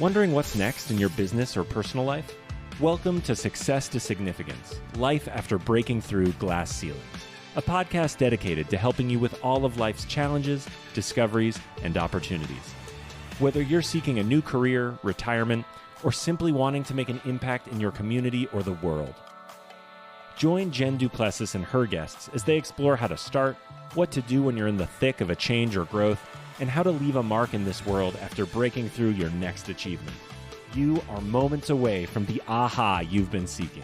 Wondering what's next in your business or personal life? Welcome to Success to Significance, Life After Breaking Through Glass Ceilings, a podcast dedicated to helping you with all of life's challenges, discoveries, and opportunities. Whether you're seeking a new career, retirement, or simply wanting to make an impact in your community or the world. Join Jen Du Plessis and her guests as they explore how to start, what to do when you're in the thick of a change or growth, and how to leave a mark in this world after breaking through your next achievement. You are moments away from the aha you've been seeking.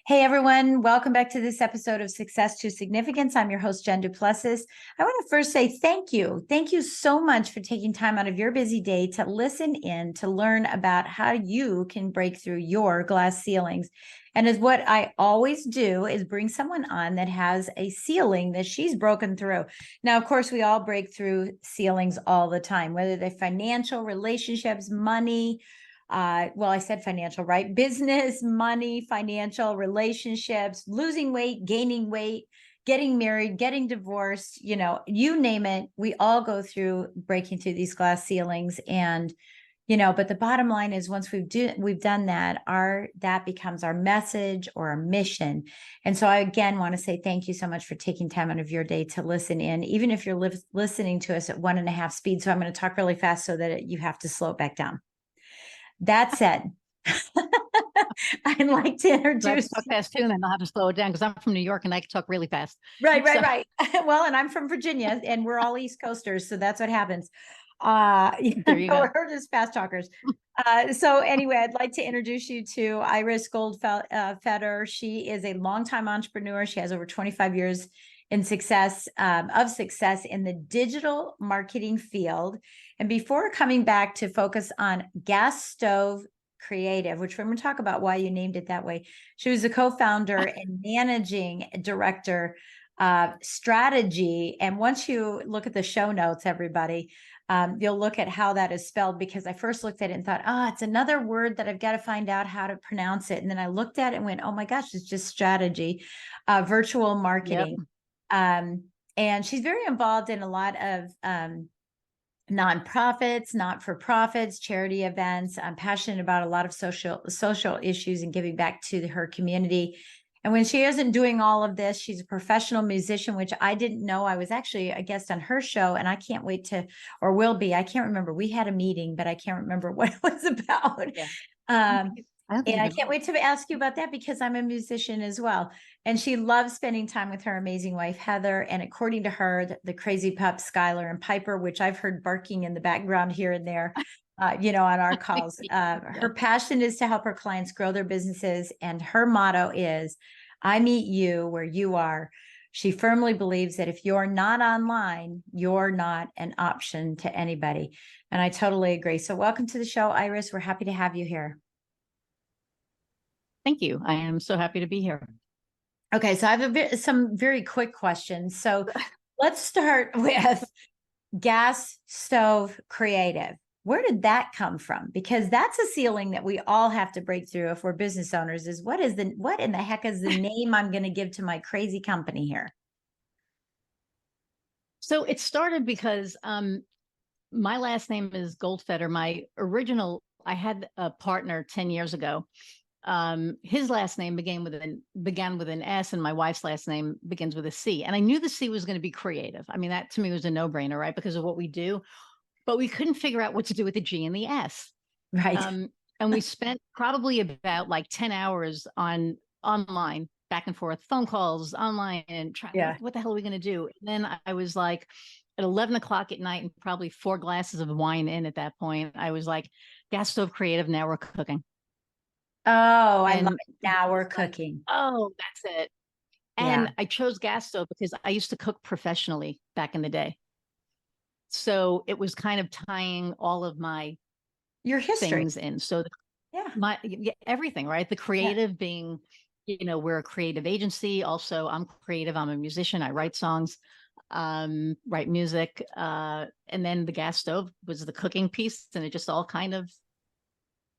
Hey everyone, welcome back to this episode of Success to Significance. I'm your host, Jen Du Plessis. I want to first say thank you. Thank you so much for taking time out of your busy day to listen in, to learn about how you can break through your glass ceilings. And as what I always do is bring someone on that has a ceiling that she's broken through. Now, of course, we all break through ceilings all the time, whether they're financial, relationships, money. I said financial, right? Business, money, financial, relationships, losing weight, gaining weight, getting married, getting divorced, you name it. We all go through breaking through these glass ceilings. And, but the bottom line is once we've done that, that becomes our message or our mission. And so I, again, want to say thank you so much for taking time out of your day to listen in, even if you're listening to us at 1.5 speed. So I'm going to talk really fast so that you have to slow it back down. That said, I'd like to introduce. I talk fast too, and then I'll have to slow it down because I'm from New York and I can talk really fast. Right. Well, and I'm from Virginia, and we're all East Coasters, so that's what happens. There you go. We're just fast talkers. So anyway, I'd like to introduce you to Iris Goldfeder. She is a longtime entrepreneur. She has over 25 years in success in the digital marketing field. And before coming back to focus on Gas Stove Creative, which we're going to talk about why you named it that way, she was the co-founder and managing director of strategy. And once you look at the show notes, everybody, you'll look at how that is spelled, because I first looked at it and thought, it's another word that I've got to find out how to pronounce it. And then I looked at it and went, oh my gosh, it's just strategy, virtual marketing. Yep. And she's very involved in a lot of nonprofits, not-for-profits, charity events. I'm passionate about a lot of social issues and giving back to her community. And when she isn't doing all of this, she's a professional musician, which I didn't know. I was actually a guest on her show, and I can't wait to, or will be. I can't remember. We had a meeting, but I can't remember what it was about. Yeah. And I can't wait to ask you about that because I'm a musician as well. And she loves spending time with her amazing wife, Heather. And according to her, the crazy pups, Skylar and Piper, which I've heard barking in the background here and there, on our calls. Her passion is to help her clients grow their businesses. And her motto is, I meet you where you are. She firmly believes that if you're not online, you're not an option to anybody. And I totally agree. So welcome to the show, Iris. We're happy to have you here. Thank you. I am so happy to be here. Okay, so I have some very quick questions. So let's start with Gas Stove Creative. Where did that come from? Because that's a ceiling that we all have to break through if we're business owners, is what in the heck is the name I'm going to give to my crazy company here? So it started because my last name is Goldfeder. I had a partner 10 years ago. His last name began with an S, and my wife's last name begins with a C. And I knew the C was going to be creative. I mean, that to me was a no-brainer, right? Because of what we do, but we couldn't figure out what to do with the G and the S. Right. And we spent probably about 10 hours online, back and forth, phone calls, online, and trying, what the hell are we going to do? And then I was like, at 11 o'clock at night, and probably 4 glasses of wine in at that point, I was like, Gas Stove Creative, now we're cooking. Oh, I love it. Now we're cooking. Oh, that's it. And I chose gas stove because I used to cook professionally back in the day. So it was kind of tying all of your history things in. So everything, right? The creative being, we're a creative agency. Also, I'm creative. I'm a musician. I write songs, write music. And then the gas stove was the cooking piece, and it just all kind of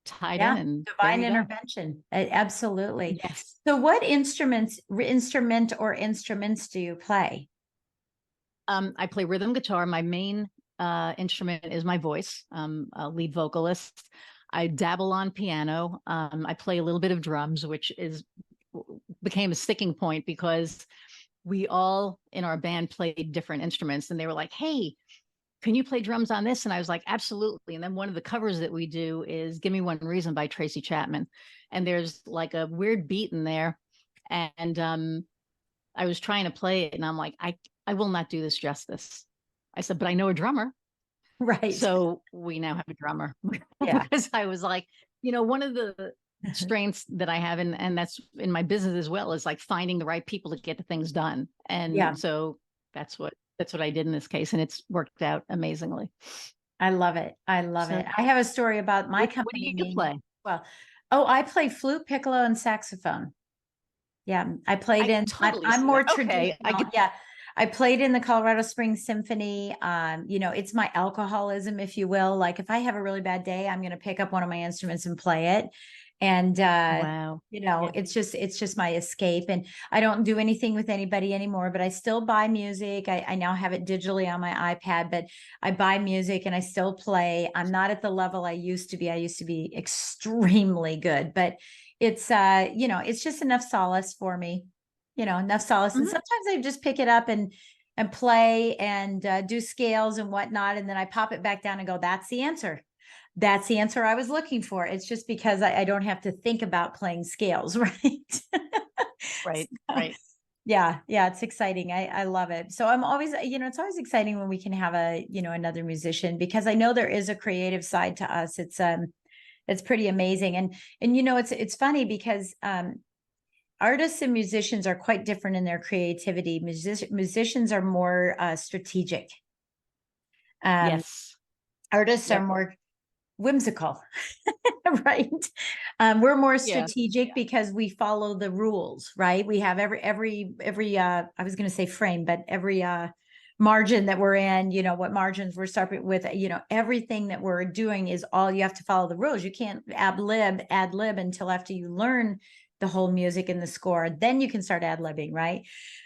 tied in. And Yes. So what instrument do you play? I play rhythm guitar. My main instrument is my voice. I'm a lead vocalist. I dabble on piano. I play a little bit of drums, which became a sticking point because we all in our band played different instruments, and they were like, "Hey, can you play drums on this?" And I was like, "Absolutely." And then one of the covers that we do is "Give Me One Reason" by Tracy Chapman, and there's like a weird beat in there, and I was trying to play it, and I'm like, I will not do this justice. I said, but I know a drummer. Right. So we now have a drummer. Yeah. Because I was like, one of the strengths that I have, and that's in my business as well, is like finding the right people to get the things done. And so that's what I did in this case. And it's worked out amazingly. I love it. I love it. I have a story about my company. What do you play? Well, I play flute, piccolo, and saxophone. Yeah, I played I'm more traditional. I played in the Colorado Springs Symphony. It's my alcoholism, if you will. Like if I have a really bad day, I'm going to pick up one of my instruments and play it. And, wow. It's just my escape. And I don't do anything with anybody anymore, but I still buy music. I now have it digitally on my iPad, but I buy music and I still play. I'm not at the level I used to be. I used to be extremely good, but it's, it's just enough solace for me, enough solace. And sometimes I just pick it up and play and do scales and whatnot. And then I pop it back down and go, that's the answer. That's the answer I was looking for. It's just because I don't have to think about playing scales, right? Right, So, right. Yeah, it's exciting. I love it. So I'm always, it's always exciting when we can have another musician, because I know there is a creative side to us. It's pretty amazing. And it's funny because artists and musicians are quite different in their creativity. Musicians are more strategic. Yes. Artists are more whimsical, right? We're more strategic because we follow the rules, right? We have every I was going to say frame, but every margin that we're in, what margins we're starting with, everything that we're doing is all, you have to follow the rules. You can't ad lib until after you learn the whole music and the score, then you can start ad-libbing, right?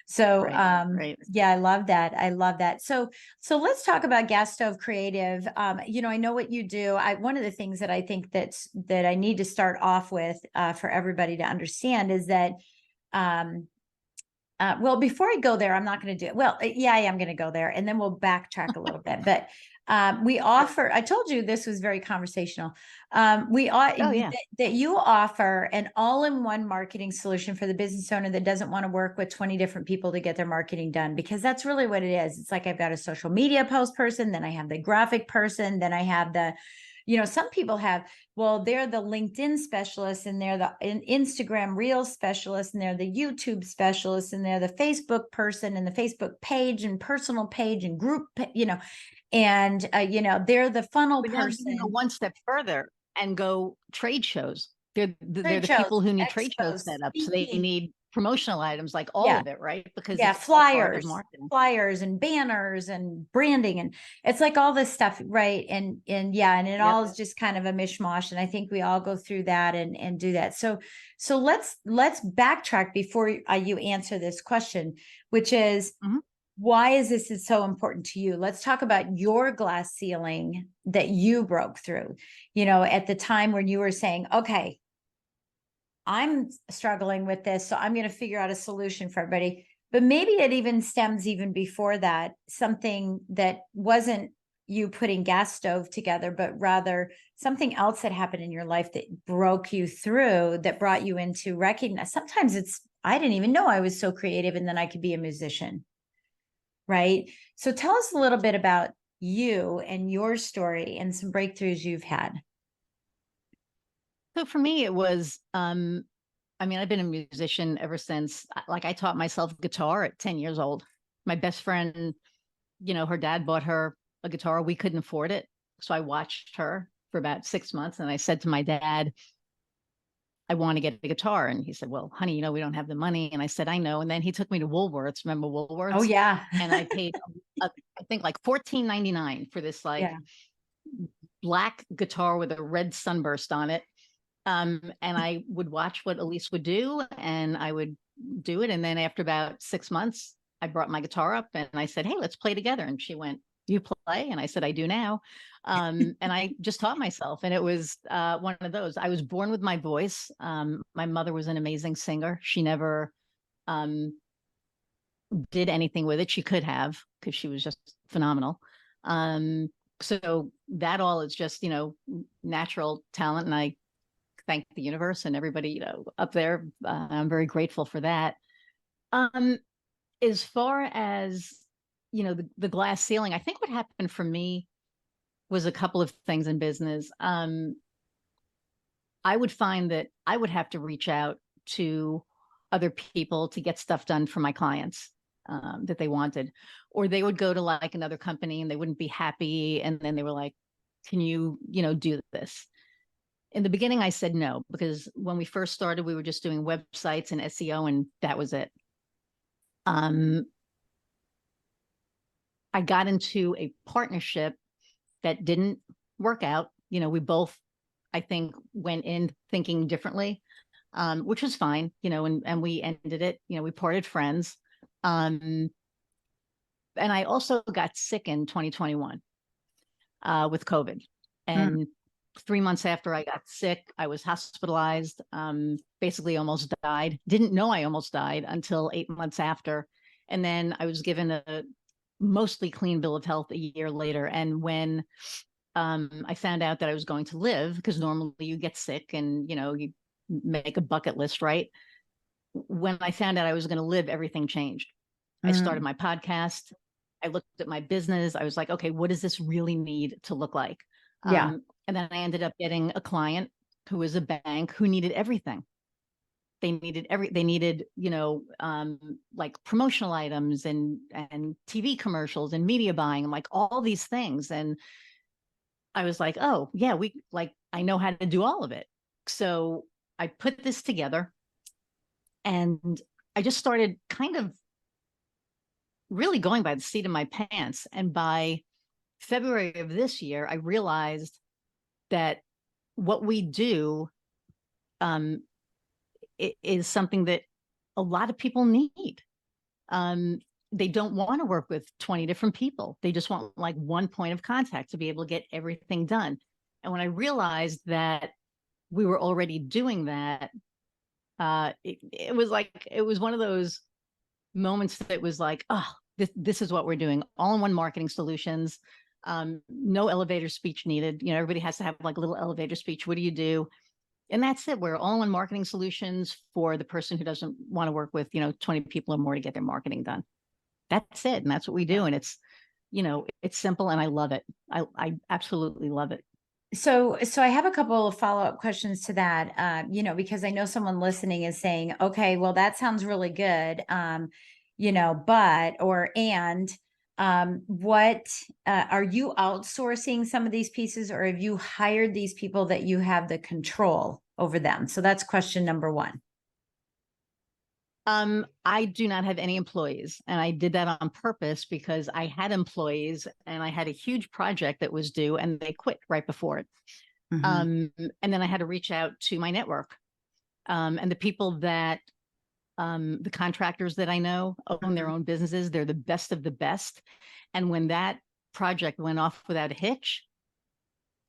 So right. Yeah, I love that. So let's talk about Gas Stove Creative. I know what you do. One of the things that I think that I need to start off with for everybody to understand is that well, before I go there, I'm not going to do it. Well, yeah, I am going to go there, and then we'll backtrack a little bit. But we offer, I told you this was very conversational. That you offer an all-in-one marketing solution for the business owner that doesn't want to work with 20 different people to get their marketing done, because that's really what it is. It's like, I've got a social media post person, then I have the graphic person, then I have the, some people have, they're the LinkedIn specialist, and they're the Instagram Reels specialist, and they're the YouTube specialist, and they're the Facebook person, and the Facebook page and personal page and group, and they're the funnel person. You can go one step further and go trade shows. They're the people who need trade shows set up. So they need promotional items, like all of it, right? Because flyers and banners and branding, and it's like all this stuff, right? And it all is just kind of a mishmash. And I think we all go through that and do that. So let's backtrack before you answer this question, which is, why is this so important to you? Let's talk about your glass ceiling that you broke through, at the time when you were saying, okay, I'm struggling with this, so I'm going to figure out a solution for everybody. But maybe it even stems even before that, something that wasn't you putting Gas Stove together, but rather something else that happened in your life that broke you through, that brought you into recognize. Sometimes I didn't even know I was so creative, and then I could be a musician. Right. So tell us a little bit about you and your story and some breakthroughs you've had. So for me, it was, I've been a musician ever since, like, I taught myself guitar at 10 years old. My best friend, her dad bought her a guitar. We couldn't afford it. So I watched her for about 6 months. And I said to my dad, I want to get a guitar. And he said, well, honey, we don't have the money. And I said, I know. And then he took me to Woolworths. Remember Woolworths? Oh, yeah. And I paid, I think, like $14.99 for this black guitar with a red sunburst on it. And I would watch what Elise would do, and I would do it. And then after about 6 months, I brought my guitar up and I said, hey, let's play together. And she went, do you play? And I said, I do now. And I just taught myself. And it was one of those. I was born with my voice. My mother was an amazing singer. She never did anything with it. She could have, because she was just phenomenal. So that all is just, natural talent. And I thank the universe and everybody, up there. I'm very grateful for that. As far as, the glass ceiling, I think what happened for me was a couple of things in business. I would find that I would have to reach out to other people to get stuff done for my clients that they wanted, or they would go to like another company and they wouldn't be happy. And then they were like, can you, do this? In the beginning, I said no, because when we first started, we were just doing websites and SEO, and that was it. I got into a partnership that didn't work out. We both, I think, went in thinking differently, which was fine, and we ended it, we parted friends. And I also got sick in 2021 with COVID. And 3 months after I got sick, I was hospitalized, basically almost died. Didn't know I almost died until 8 months after. And then I was given a mostly clean bill of health a year later. And when I found out that I was going to live, because normally you get sick and, you make a bucket list, right? When I found out I was going to live, everything changed. I started my podcast. I looked at my business. I was like, okay, what does this really need to look like? Yeah. And then I ended up getting a client who was a bank who needed everything. They needed, like promotional items and TV commercials and media buying and like all these things. And I was like, oh yeah, I know how to do all of it. So I put this together and I just started kind of really going by the seat of my pants. And by February of this year, I realized that what we do is something that a lot of people need. They don't want to work with 20 different people. They just want like one point of contact to be able to get everything done. And when I realized that we were already doing that, it was one of those moments that was like, oh, this is what we're doing. All-in-one marketing solutions. No elevator speech needed. Everybody has to have like a little elevator speech. What do you do? And that's it. We're all-in-one marketing solutions for the person who doesn't want to work with, 20 people or more to get their marketing done. That's it. And that's what we do. And it's, it's simple and I love it. I absolutely love it. So I have a couple of follow-up questions to that, because I know someone listening is saying, okay, well, that sounds really good. What are you outsourcing some of these pieces, or have you hired these people that you have the control over them? So that's question number one. I do not have any employees, and I did that on purpose because I had employees and I had a huge project that was due and they quit right before it. And then I had to reach out to my network, and the people that the contractors that I know own their own businesses. They're the best of the best. And when that project went off without a hitch,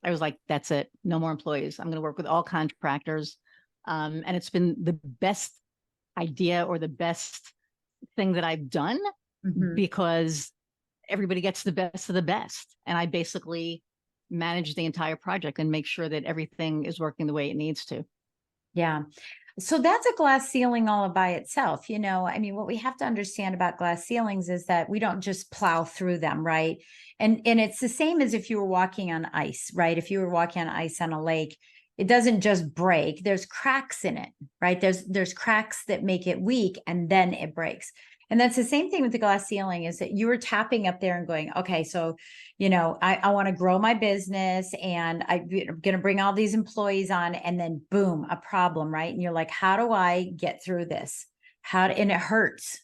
I was like, that's it. No more employees. I'm going to work with all contractors. And it's been the best idea or the best thing that I've done because everybody gets the best of the best. And I basically manage the entire project and make sure that everything is working the way it needs to. Yeah. So that's a glass ceiling all by itself. What we have to understand about glass ceilings is that we don't just plow through them, right? And it's the same as if you were walking on ice, right? If you were walking on ice on a lake, it doesn't just break. There's cracks in it, right? There's cracks that make it weak and then it breaks. And that's the same thing with the glass ceiling, is that you were tapping up there and going, okay, so, I want to grow my business and I'm going to bring all these employees on, and then boom, a problem, right? And you're like, how do I get through this? And it hurts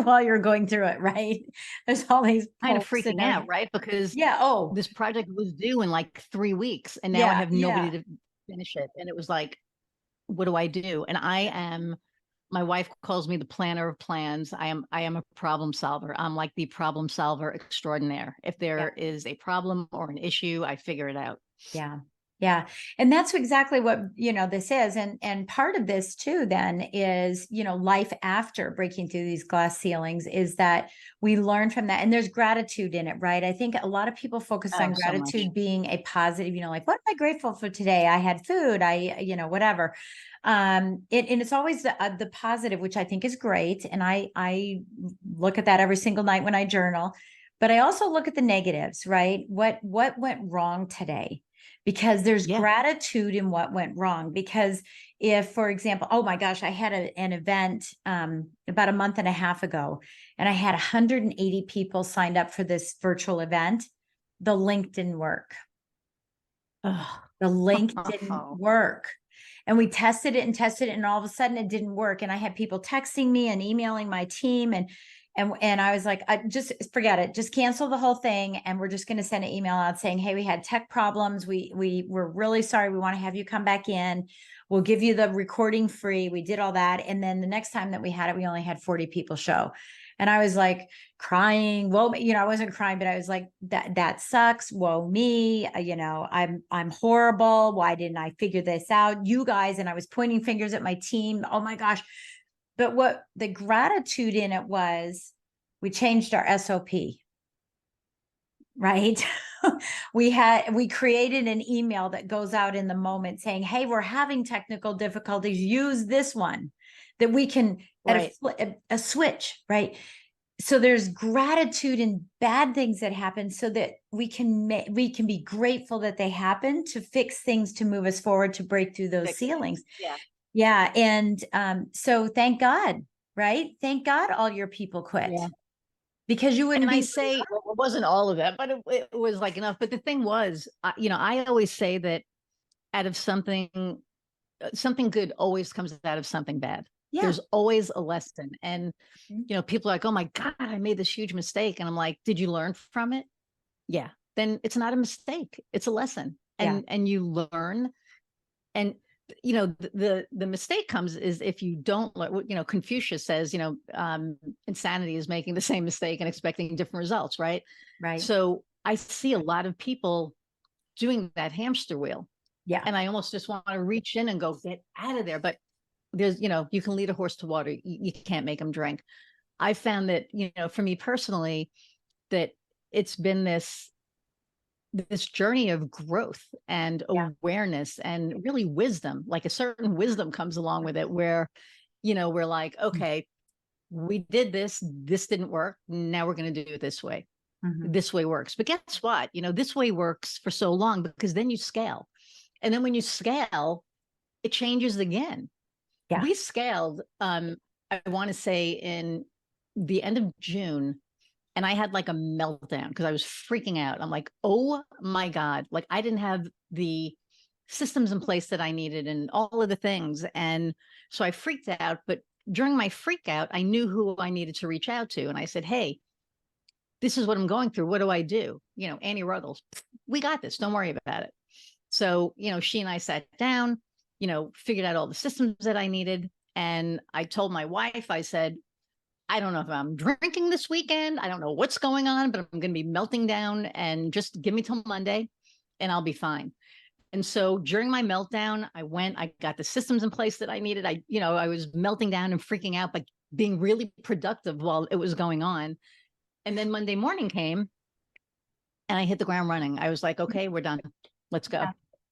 while you're going through it, right? There's all these kind of freaking out, right? Because this project was due in like 3 weeks and now I have nobody to finish it. And it was like, what do I do? And I am my wife calls me the planner of plans. I am a problem solver. I'm like the problem solver extraordinaire. If there is a problem or an issue, I figure it out. Yeah. Yeah. And that's exactly what, this is. And part of this too, then is, life after breaking through these glass ceilings is that we learn from that. And there's gratitude in it, right? I think a lot of people focus on gratitude being a positive, like, what am I grateful for today? I had food, whatever. And it's always the positive, which I think is great. And I look at that every single night when I journal, but I also look at the negatives, right? What went wrong today? Because there's gratitude in what went wrong. Because if, for example, oh my gosh, I had an event about a month and a half ago, and I had 180 people signed up for this virtual event. The link didn't work. The link didn't work. And we tested it, and all of a sudden it didn't work. And I had people texting me and emailing my team, and I was like, just forget it. Just cancel the whole thing. And we're just going to send an email out saying, hey, we had tech problems. We're really sorry. We want to have you come back in. We'll give you the recording free. We did all that. And then the next time that we had it, we only had 40 people show. And I was like crying. Well, I wasn't crying, but I was like, that sucks. Whoa, me, I'm horrible. Why didn't I figure this out? You guys. And I was pointing fingers at my team. Oh my gosh. But what the gratitude in it was, we changed our SOP, right? we created an email that goes out in the moment saying, hey, we're having technical difficulties. Use this one that we can at a switch, right? So there's gratitude in bad things that happen so that we can be grateful that they happen to fix things, to move us forward, to break through those ceilings. Yeah. Yeah. And so thank God, right? Thank God all your people quit. Yeah. Because you wouldn't I say it wasn't all of that, but it was like enough. But the thing was, I always say that out of something good always comes out of something bad. Yeah. There's always a lesson. And, people are like, oh my God, I made this huge mistake. And I'm like, did you learn from it? Yeah. Then it's not a mistake. It's a lesson. And you learn. And the mistake comes is if you don't, Confucius says, insanity is making the same mistake and expecting different results. Right. Right. So I see a lot of people doing that hamster wheel. Yeah. And I almost just want to reach in and go, get out of there. But there's, you can lead a horse to water. You can't make them drink. I found that, for me personally, that it's been this journey of growth and awareness and really wisdom, like a certain wisdom comes along with it where, we're like, okay, we did this didn't work. Now we're going to do it this way. Mm-hmm. This way works. But guess what? This way works for so long because then you scale. And then when you scale, it changes again. Yeah. We scaled, I want to say in the end of June, and I had like a meltdown because I was freaking out. I'm like, oh my God, like I didn't have the systems in place that I needed and all of the things. And so I freaked out. But during my freak out, I knew who I needed to reach out to. And I said, hey, this is what I'm going through. What do I do? Annie Ruggles, we got this. Don't worry about it. So, she and I sat down, figured out all the systems that I needed. And I told my wife, I said, I don't know if I'm drinking this weekend. I don't know what's going on, but I'm going to be melting down, and just give me till Monday and I'll be fine. And so during my meltdown, I got the systems in place that I needed. I was melting down and freaking out, but being really productive while it was going on. And then Monday morning came and I hit the ground running. I was like, okay, we're done. Let's go.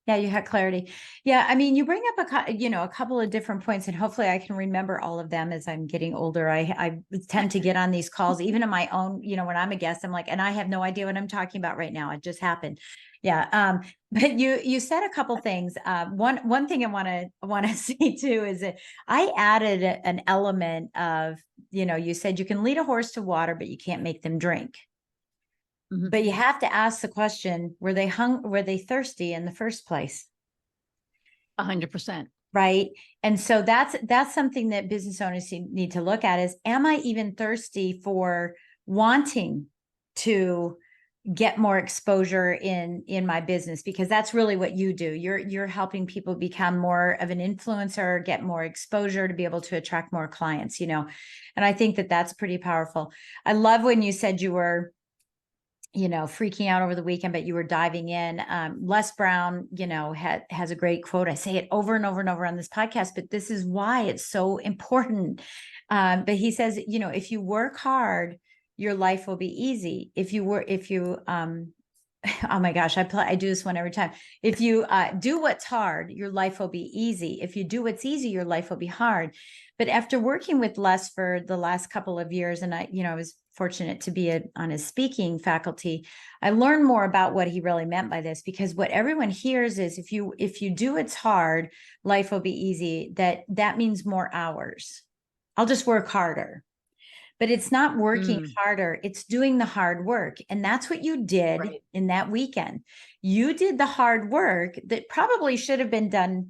Yeah, you had clarity. Yeah, I mean, you bring up a couple of different points, and hopefully I can remember all of them as I'm getting older. I tend to get on these calls, even in my own, when I'm a guest, I'm like, and I have no idea what I'm talking about right now. It just happened. Yeah. But you said a couple things. One thing I want to say too is that I added an element of, you said you can lead a horse to water, but you can't make them drink. Mm-hmm. But you have to ask the question, were they thirsty in the first place? 100%. Right. And so that's something that business owners need to look at is, am I even thirsty for wanting to get more exposure in my business, because that's really what you do. You're helping people become more of an influencer, get more exposure to be able to attract more clients, and I think that that's pretty powerful. I love when you said you were freaking out over the weekend, but you were diving in. Les Brown, has a great quote. I say it over and over and over on this podcast, but this is why it's so important. But he says, if you work hard, your life will be easy. Oh my gosh, I do this one every time. If you do what's hard, your life will be easy. If you do what's easy, your life will be hard. But after working with Les for the last couple of years, and I was fortunate to be on his speaking faculty, I learned more about what he really meant by this, because what everyone hears is if you do what's hard, life will be easy. That means more hours. I'll just work harder. But it's not working harder, it's doing the hard work. And that's what you did in that weekend. You did the hard work that probably should have been done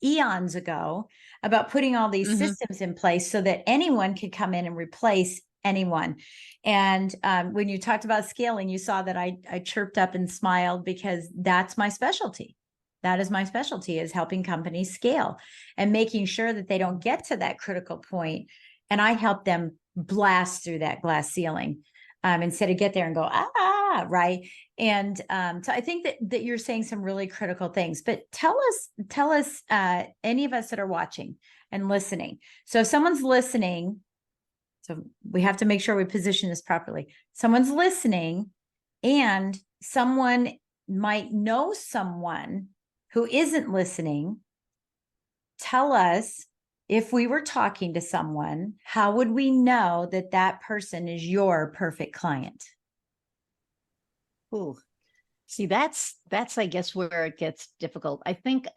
eons ago, about putting all these systems in place so that anyone could come in and replace anyone. And when you talked about scaling, you saw that I chirped up and smiled, because that's my specialty. That is my specialty, is helping companies scale and making sure that they don't get to that critical point. And I help them blast through that glass ceiling, instead of get there and go, right. And so I think that you're saying some really critical things, but tell us, any of us that are watching and listening. So if someone's listening, so we have to make sure we position this properly. Someone's listening, and someone might know someone who isn't listening. Tell us, if we were talking to someone, how would we know that that person is your perfect client? Ooh, see, that's I guess where it gets difficult. I think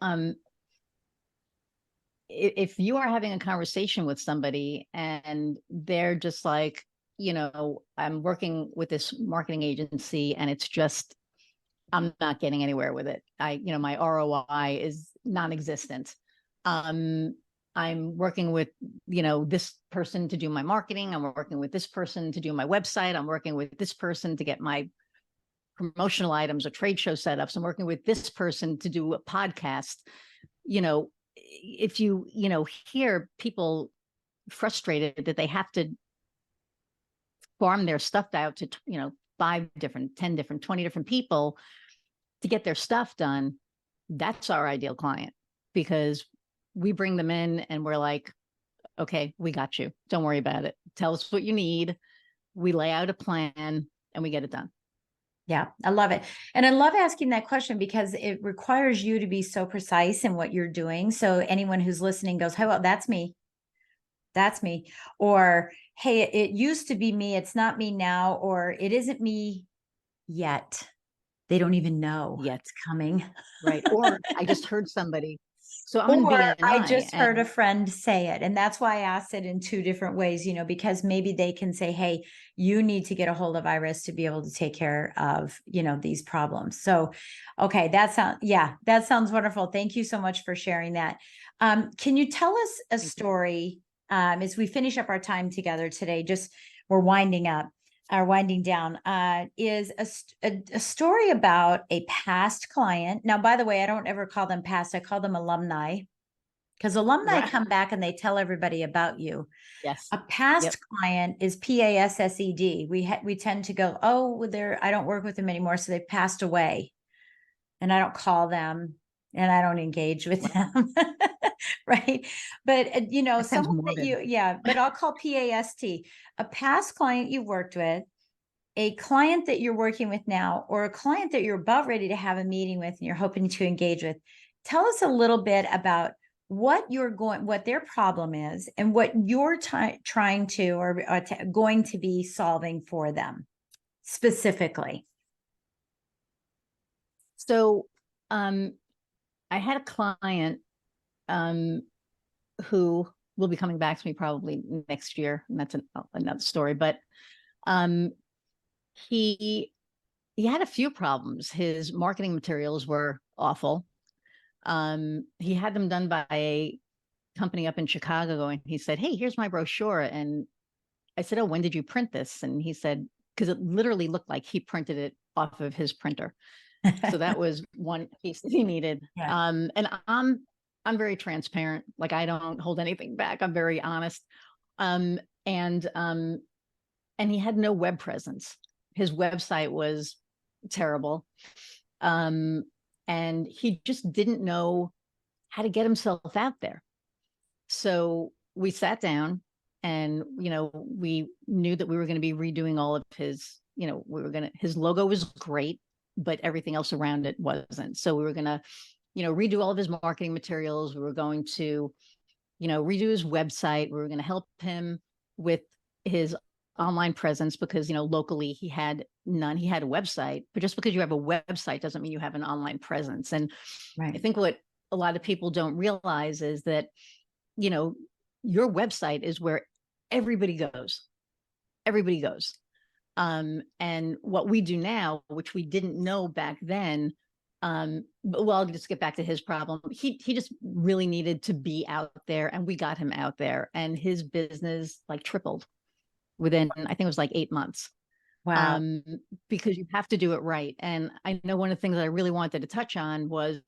if you are having a conversation with somebody and they're just like, I'm working with this marketing agency and it's just, I'm not getting anywhere with it. My ROI is non-existent. I'm working with, this person to do my marketing. I'm working with this person to do my website. I'm working with this person to get my promotional items or trade show setups. I'm working with this person to do a podcast. If you, hear people frustrated that they have to farm their stuff out to, 5 different, 10 different, 20 different people to get their stuff done, that's our ideal client, because we bring them in and we're like, okay, we got you. Don't worry about it. Tell us what you need. We lay out a plan and we get it done. Yeah, I love it. And I love asking that question, because it requires you to be so precise in what you're doing. So anyone who's listening goes, hey, well, that's me. That's me. Or, hey, it used to be me. It's not me now. Or it isn't me yet. They don't even know it's coming. Right. Or I just heard somebody. So I'm going to be an I just heard a friend say it. And that's why I asked it in 2 different ways, because maybe they can say, hey, you need to get a hold of Iris to be able to take care of, these problems. So, okay, that sounds wonderful. Thank you so much for sharing that. Can you tell us a story as we finish up our time together today? We're winding down, is a story about a past client. Now, by the way, I don't ever call them past. I call them alumni, because alumni come back and they tell everybody about you. Yes. A past client is PASSED. We tend to go, oh, I don't work with them anymore, so they've passed away. And I don't call them and I don't engage with them. Right. But, someone that but I'll call PAST, a past client you worked with, a client that you're working with now, or a client that you're about ready to have a meeting with and you're hoping to engage with. Tell us a little bit about what their problem is and what you're trying to, or going to be solving for them specifically. So, I had a client who will be coming back to me probably next year, and that's another story. But he had a few problems. His marketing materials were awful. He had them done by a company up in Chicago, and he said, hey, here's my brochure. And I said, oh, when did you print this? And he said, because it literally looked like he printed it off of his printer. So that was one piece that he needed. Yeah. And I'm very transparent. Like, I don't hold anything back. I'm very honest. Um, and he had no web presence. His website was terrible. And he just didn't know how to get himself out there. So we sat down and, we knew that we were going to be redoing all of his, his logo was great, but everything else around it wasn't. So we were going to, redo all of his marketing materials. We were going to, redo his website. We were going to help him with his online presence because, locally he had none. He had a website, but just because you have a website doesn't mean you have an online presence. And Right. I think what a lot of people don't realize is that, your website is where everybody goes. Everybody goes. And what we do now, which we didn't know back then, but I'll just get back to his problem. He just really needed to be out there, and we got him out there, and his business like tripled within, I think it was like 8 months. Wow. Because you have to do it right. And I know one of the things that I really wanted to touch on was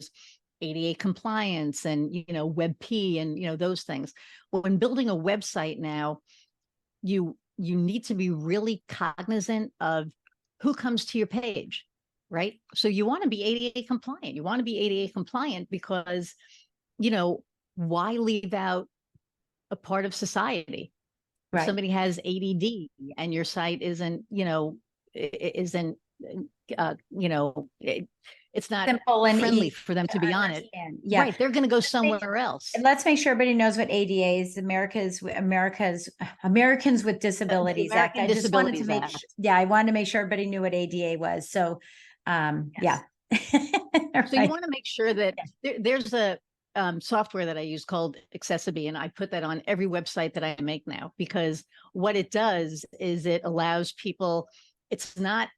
ADA compliance and, WebP and, those things. When building a website now, you need to be really cognizant of who comes to your page, right? So you want to be ADA compliant. You want to be ADA compliant because, why leave out a part of society? If Right. somebody has ADD and your site isn't, it's not Simple and friendly easy for them to be on it. Yeah. Right. They're going to go somewhere else. Let's make sure everybody knows what ADA is. America's Americans with Disabilities Act. I just wanted to make I wanted to make sure everybody knew what ADA was. So, yeah. So you want to make sure that there's a software that I use called Accessibility, and I put that on every website that I make now, because what it does is it allows people, it's not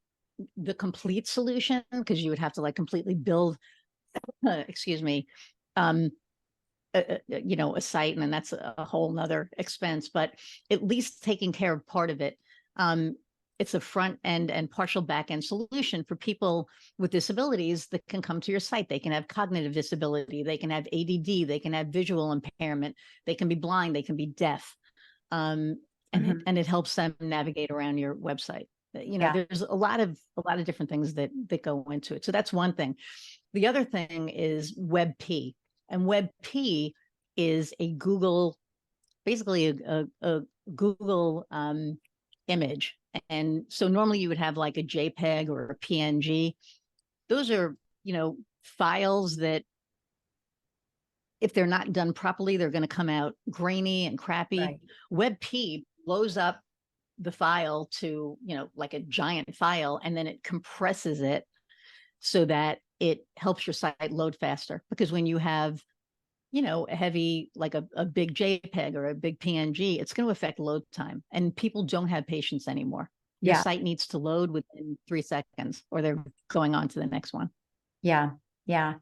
the complete solution because you would have to like completely build, excuse me, a site, and then that's a whole nother expense, but at least taking care of part of it. It's a front end and partial back end solution for people with disabilities that can come to your site. They can have cognitive disability, they can have ADD, they can have visual impairment, they can be blind, they can be deaf. And it helps them navigate around your website. There's a lot of different things that go into it. So that's one thing. The other thing is WebP, and WebP is a Google, basically a Google image. And so normally you would have like a JPEG or a PNG. Those are, files that if they're not done properly, they're going to come out grainy and crappy. Right. WebP blows up the file to, like a giant file, and then it compresses it so that it helps your site load faster. Because when you have, a heavy, like a big JPEG or a big PNG, it's going to affect load time, and people don't have patience anymore. Your site needs to load within 3 seconds or they're going on to the next one. Yeah. Yeah.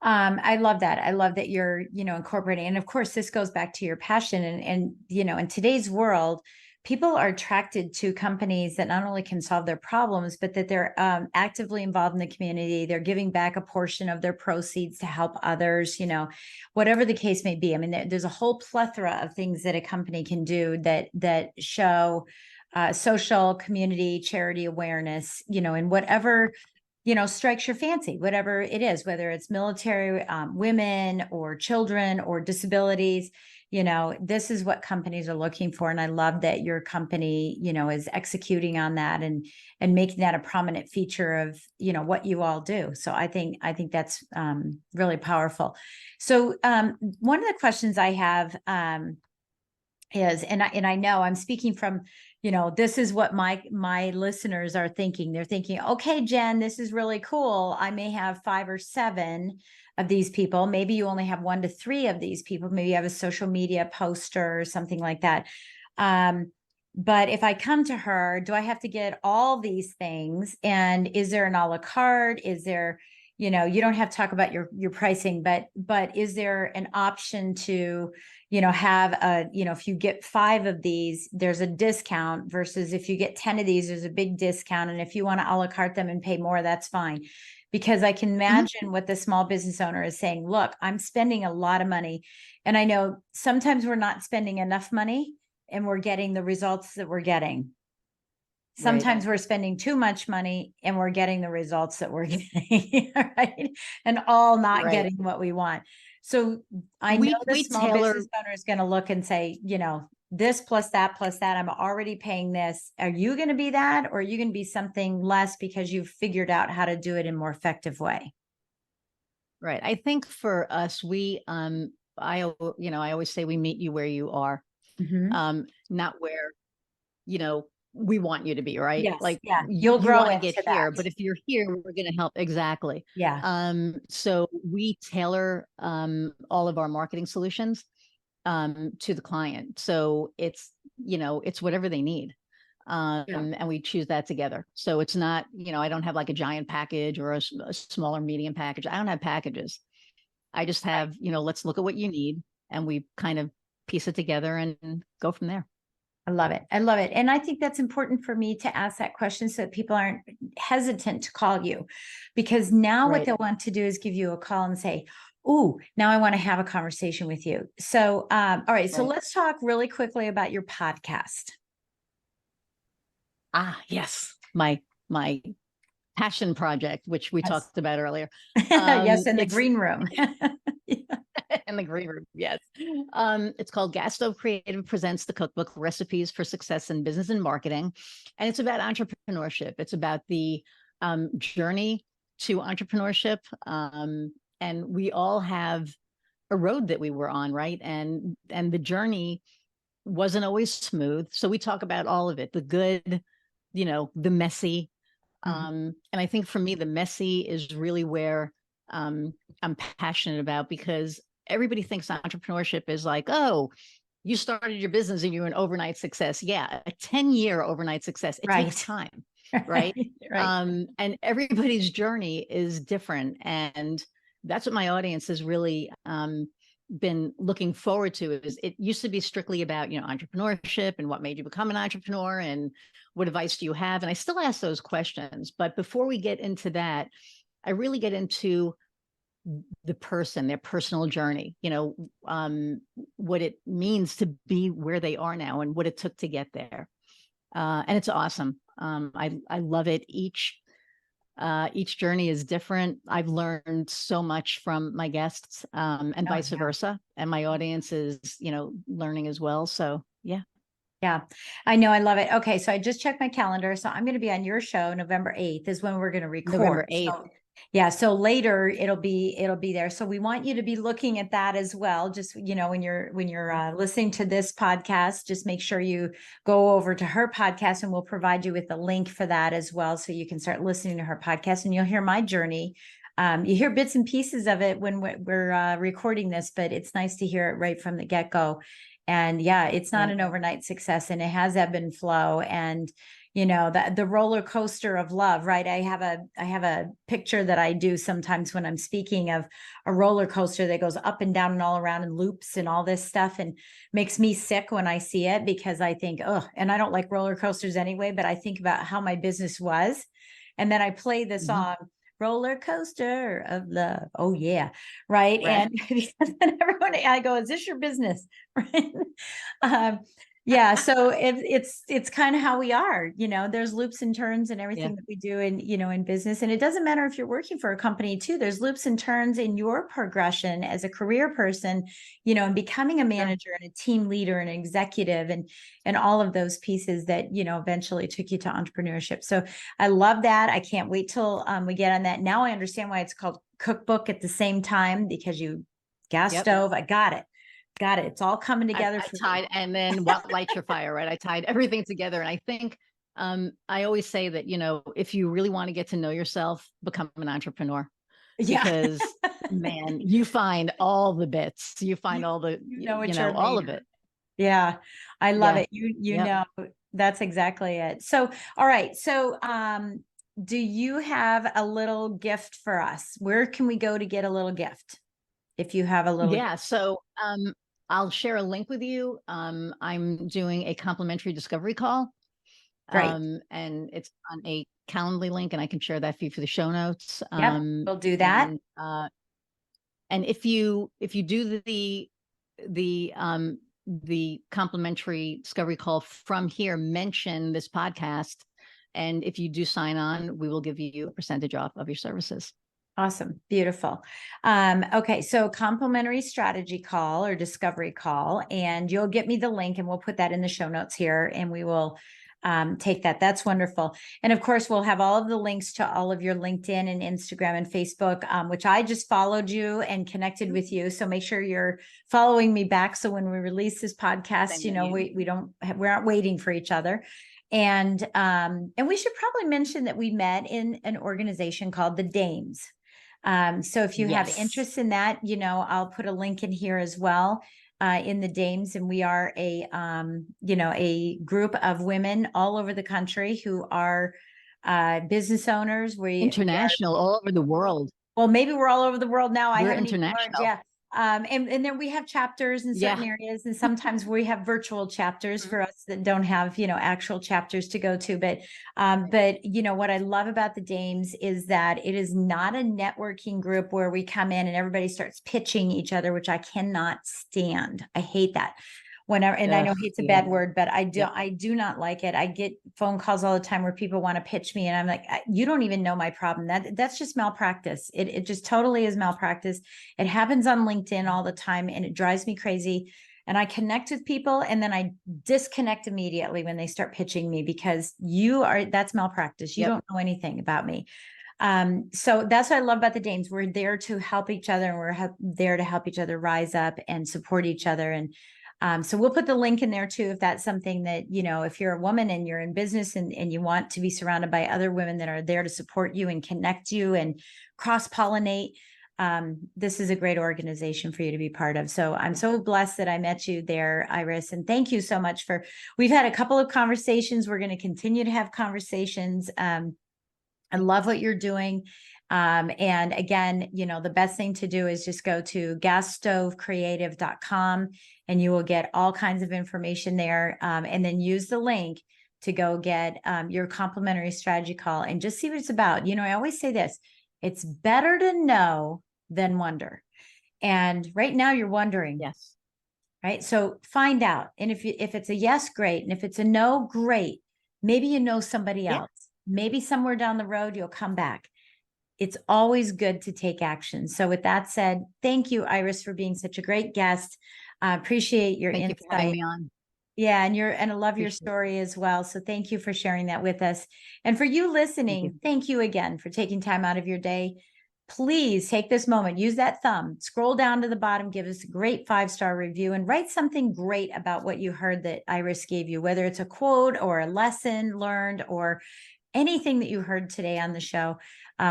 I love that. I love that you're, incorporating, and of course this goes back to your passion and, in today's world, people are attracted to companies that not only can solve their problems, but that they're actively involved in the community. They're giving back a portion of their proceeds to help others, whatever the case may be. I mean, there's a whole plethora of things that a company can do that show social, community, charity awareness, in whatever, strikes your fancy, whatever it is, whether it's military, women or children or disabilities. This is what companies are looking for. And I love that your company, is executing on that and making that a prominent feature of, what you all do. So I think that's really powerful. So one of the questions I have is, and I know I'm speaking from, this is what my listeners are thinking. They're thinking, okay, Jen, this is really cool. I may have 5 or 7 of these people. Maybe you only have 1 to 3 of these people. Maybe you have a social media poster or something like that. But if I come to her, do I have to get all these things? And is there an a la carte? Is there, you don't have to talk about your pricing, but is there an option to, have if you get 5 of these, there's a discount versus if you get 10 of these, there's a big discount. And if you want to a la carte them and pay more, that's fine. Because I can imagine what the small business owner is saying, look, I'm spending a lot of money. And I know sometimes we're not spending enough money and we're getting the results that we're getting. Sometimes we're spending too much money and we're getting the results that we're getting, right? And all not getting what we want. So I know the small business owner is going to look and say, this plus that, I'm already paying this. Are you going to be that, or are you going to be something less because you've figured out how to do it in a more effective way? Right. I think for us, I always say we meet you where you are, not where, we want you to be, right? Yes, like you'll grow want to into get that. here, but if you're here, we're going to help. Exactly. Yeah. So we tailor all of our marketing solutions to the client. So it's whatever they need. And we choose that together. So it's not, I don't have like a giant package or a smaller medium package. I don't have packages. I just have, let's look at what you need, and we kind of piece it together and go from there. I love it. I love it. And I think that's important for me to ask that question so that people aren't hesitant to call you, because now what they'll want to do is give you a call and say, "Ooh, now I want to have a conversation with you." So, all right. So let's talk really quickly about your podcast. Yes. My passion project, which we talked about earlier. Yes. In the green room. In the green room. Yes. It's called Gas Stove Creative Presents the Cookbook: Recipes for Success in Business and Marketing. And it's about entrepreneurship. It's about the journey to entrepreneurship. And we all have a road that we were on, right? And the journey wasn't always smooth. So we talk about all of it, the good, the messy. And I think for me, the messy is really where I'm passionate about, because everybody thinks entrepreneurship is like, oh, you started your business and you're an overnight success. Yeah, a 10-year overnight success. It takes time, right? And everybody's journey is different. And that's what my audience has really been looking forward to. Is it used to be strictly about, entrepreneurship and what made you become an entrepreneur and what advice do you have? And I still ask those questions. But before we get into that, I really get into the person, their personal journey, what it means to be where they are now and what it took to get there. And it's awesome. I love it. Each journey is different. I've learned so much from my guests, and vice versa. And my audience is, learning as well. So yeah. Yeah, I know. I love it. Okay. So I just checked my calendar. So I'm going to be on your show. November 8th is when we're going to record. November 8th. So later it'll be there. So we want you to be looking at that as well. Just, when you're listening to this podcast, just make sure you go over to her podcast, and we'll provide you with the link for that as well. So you can start listening to her podcast, and you'll hear my journey. You hear bits and pieces of it when we're recording this, but it's nice to hear it right from the get-go. And it's not an overnight success, and it has ebb and flow, and the roller coaster of love, right? I have a picture that I do sometimes when I'm speaking of a roller coaster that goes up and down and all around and loops and all this stuff, and makes me sick when I see it, because I think, and I don't like roller coasters anyway, but I think about how my business was. And then I play the song, Roller Coaster of Love. Oh yeah. Right. And everyone, I go, is this your business? Right. So it's kind of how we are, there's loops and turns and everything that we do in business. And it doesn't matter if you're working for a company too, there's loops and turns in your progression as a career person, and becoming a manager and a team leader and an executive, and all of those pieces that, eventually took you to entrepreneurship. So I love that. I can't wait till we get on that. Now I understand why it's called cookbook at the same time, because you gas stove. I got it. It's all coming together. I tied, and then what lights your fire, right? I tied everything together. And I think I always say that, if you really want to get to know yourself, become an entrepreneur. Because man, you find all the bits, you find all the, all of it. Yeah. I love it. You know, that's exactly it. So, all right. So, do you have a little gift for us? Where can we go to get a little gift? If you have a little. Yeah. So I'll share a link with you. I'm doing a complimentary discovery call. Great. And it's on a Calendly link, and I can share that for you for the show notes. Yep, we'll do that. And if you do the complimentary discovery call from here, mention this podcast, and if you do sign on, we will give you a percentage off of your services. Awesome. Beautiful. Okay. So complimentary strategy call or discovery call, and you'll get me the link and we'll put that in the show notes here, and we will take that. That's wonderful. And of course, we'll have all of the links to all of your LinkedIn and Instagram and Facebook, which I just followed you and connected with you. So make sure you're following me back. So when we release this podcast, we aren't waiting for each other. And we should probably mention that we met in an organization called the Dames. So if you have interest in that, I'll put a link in here as well. In the Dames, and we are a group of women all over the country who are business owners. International, all over the world. Well, maybe we're all over the world now. We're international. Yeah. And then we have chapters in certain areas, and sometimes we have virtual chapters for us that don't have, actual chapters to go to. But what I love about the Dames is that it is not a networking group where we come in and everybody starts pitching each other, which I cannot stand. I hate that. Whenever, and I know hate's a bad word, but I do not like it. I get phone calls all the time where people want to pitch me, and I'm like, you don't even know my problem. That's just malpractice. It just totally is malpractice. It happens on LinkedIn all the time, and it drives me crazy. And I connect with people, and then I disconnect immediately when they start pitching me, because that's malpractice. You don't know anything about me. So that's what I love about the Dames. We're there to help each other, and we're there to help each other rise up and support each other. And so we'll put the link in there too, if that's something that, if you're a woman and you're in business and you want to be surrounded by other women that are there to support you and connect you and cross-pollinate, this is a great organization for you to be part of. So I'm so blessed that I met you there, Iris. And thank you so much we've had a couple of conversations. We're going to continue to have conversations. I love what you're doing. And again, the best thing to do is just go to gasstovecreative.com, and you will get all kinds of information there. And then use the link to go get your complimentary strategy call and just see what it's about. I always say this, it's better to know than wonder. And right now you're wondering. Yes. Right. So find out. And if it's a yes, great. And if it's a no, great. Maybe you know somebody else. Maybe somewhere down the road, you'll come back. It's always good to take action. So with that said, thank you, Iris, for being such a great guest. I appreciate your insight. Thank you for having me on. Yeah, and I love your story as well. So thank you for sharing that with us. And for you listening, thank you again for taking time out of your day. Please take this moment, use that thumb, scroll down to the bottom, give us a great 5-star review, and write something great about what you heard that Iris gave you, whether it's a quote or a lesson learned or anything that you heard today on the show.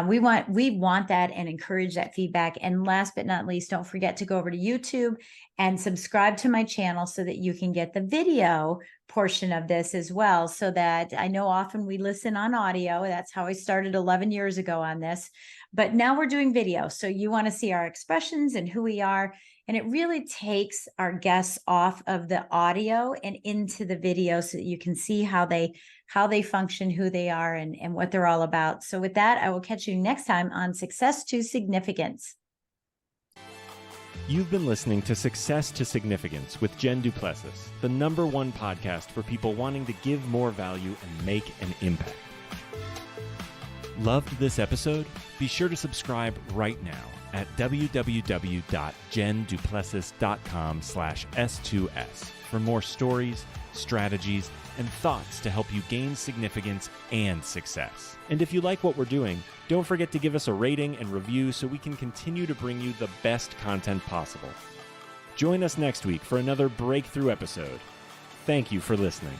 We want that and encourage that feedback. And last but not least, don't forget to go over to YouTube and subscribe to my channel so that you can get the video portion of this as well. So that I know often we listen on audio. That's how I started 11 years ago on this, but now we're doing video. So you want to see our expressions and who we are. And it really takes our guests off of the audio and into the video so that you can see how they function, who they are, and what they're all about. So with that, I will catch you next time on Success to Significance. You've been listening to Success to Significance with Jen Du Plessis, the #1 podcast for people wanting to give more value and make an impact. Loved this episode? Be sure to subscribe right now at www.jenduplessis.com/S2S for more stories, strategies, and thoughts to help you gain significance and success. And if you like what we're doing, don't forget to give us a rating and review so we can continue to bring you the best content possible. Join us next week for another breakthrough episode. Thank you for listening.